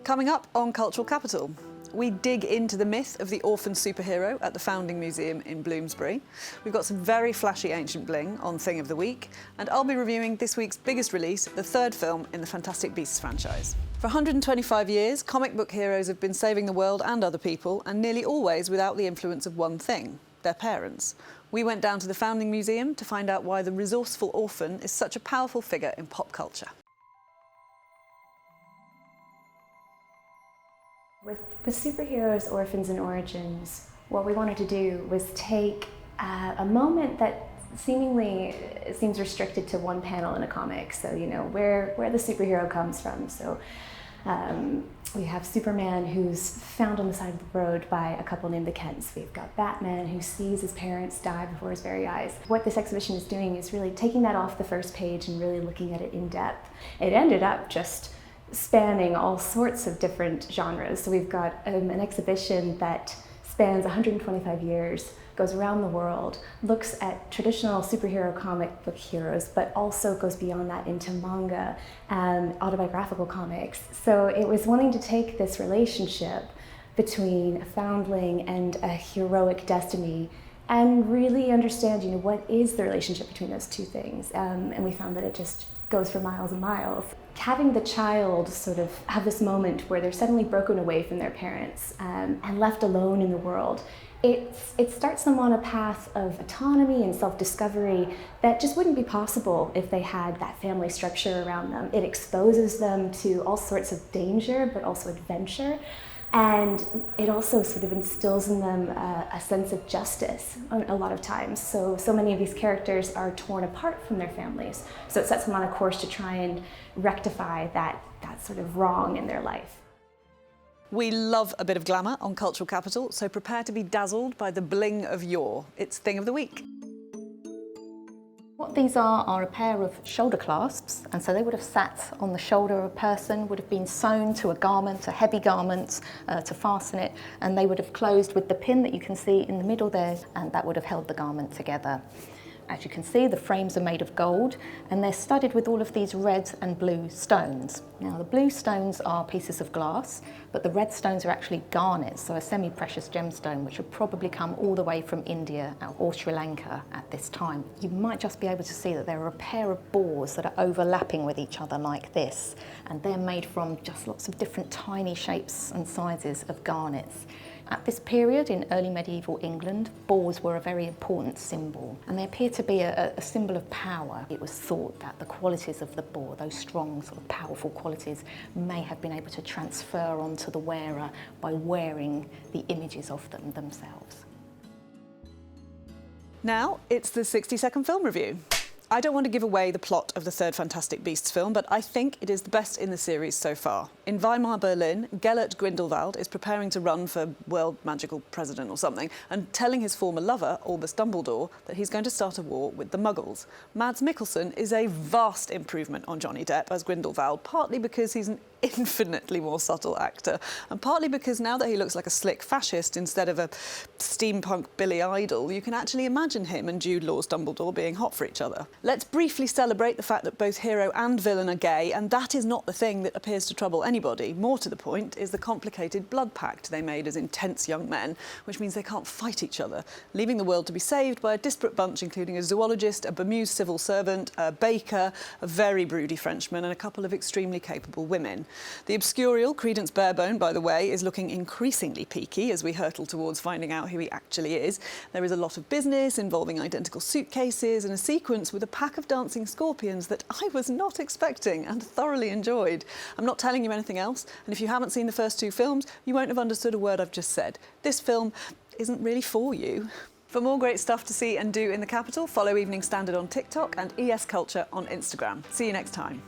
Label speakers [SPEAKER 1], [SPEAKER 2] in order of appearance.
[SPEAKER 1] Coming up on Cultural Capital, we dig into the myth of the orphan superhero at the Foundling Museum in Bloomsbury. We've got some very flashy ancient bling on Thing of the Week, and I'll be reviewing this week's biggest release, the third film in the Fantastic Beasts franchise. For 125 years, comic book heroes have been saving the world and other people, and nearly always without the influence of one thing, their parents. We went down to the Foundling Museum to find out why the resourceful orphan is such a powerful figure in pop culture.
[SPEAKER 2] With superheroes, orphans and origins, what we wanted to do was take a moment that seemingly seems restricted to one panel in a comic. So, you know, where the superhero comes from. So we have Superman, who's found on the side of the road by a couple named the Kents. We've got Batman, who sees his parents die before his very eyes. What this exhibition is doing is really taking that off the first page and really looking at it in depth. It ended up just spanning all sorts of different genres. So we've got an exhibition that spans 125 years, goes around the world, looks at traditional superhero comic book heroes, but also goes beyond that into manga and autobiographical comics. So it was wanting to take this relationship between a foundling and a heroic destiny and really understand, you know, what is the relationship between those two things. And we found that it just goes for miles and miles. Having the child sort of have this moment where they're suddenly broken away from their parents and left alone in the world, it starts them on a path of autonomy and self-discovery that just wouldn't be possible if they had that family structure around them. It exposes them to all sorts of danger, but also adventure. And it also sort of instills in them a sense of justice a lot of times. So many of these characters are torn apart from their families. So it sets them on a course to try and rectify that sort of wrong in their life.
[SPEAKER 1] We love a bit of glamour on Cultural Capital, so prepare to be dazzled by the bling of yore. It's Thing of the Week.
[SPEAKER 3] What these are a pair of shoulder clasps, and so they would have sat on the shoulder of a person, would have been sewn to a garment, a heavy garment, to fasten it, and they would have closed with the pin that you can see in the middle there, and that would have held the garment together. As you can see, the frames are made of gold, and they're studded with all of these red and blue stones. Now, the blue stones are pieces of glass, but the red stones are actually garnets, so a semi-precious gemstone, which have probably come all the way from India or Sri Lanka at this time. You might just be able to see that there are a pair of boars that are overlapping with each other like this, and they're made from just lots of different tiny shapes and sizes of garnets. At this period in early medieval England, boars were a very important symbol, and they appear to be a symbol of power. It was thought that the qualities of the boar, those strong, sort of powerful qualities, may have been able to transfer onto the wearer by wearing the images of them themselves.
[SPEAKER 1] Now, it's the 60-second film review. I don't want to give away the plot of the third Fantastic Beasts film, but I think it is the best in the series so far. In Weimar, Berlin, Gellert Grindelwald is preparing to run for world magical president or something and telling his former lover, Albus Dumbledore, that he's going to start a war with the Muggles. Mads Mikkelsen is a vast improvement on Johnny Depp as Grindelwald, partly because he's an infinitely more subtle actor, and partly because now that he looks like a slick fascist instead of a steampunk Billy Idol, you can actually imagine him and Jude Law's Dumbledore being hot for each other. Let's briefly celebrate the fact that both hero and villain are gay, and that is not the thing that appears to trouble anybody. More to the point is the complicated blood pact they made as intense young men, which means they can't fight each other, leaving the world to be saved by a disparate bunch including a zoologist, a bemused civil servant, a baker, a very broody Frenchman, and a couple of extremely capable women. The obscurial Credence Barebone, by the way, is looking increasingly peaky as we hurtle towards finding out who he actually is. There is a lot of business involving identical suitcases and a sequence with a pack of dancing scorpions that I was not expecting and thoroughly enjoyed. I'm not telling you anything else, and if you haven't seen the first two films, you won't have understood a word I've just said. This film isn't really for you. For more great stuff to see and do in the capital, follow Evening Standard on TikTok and ES Culture on Instagram. See you next time.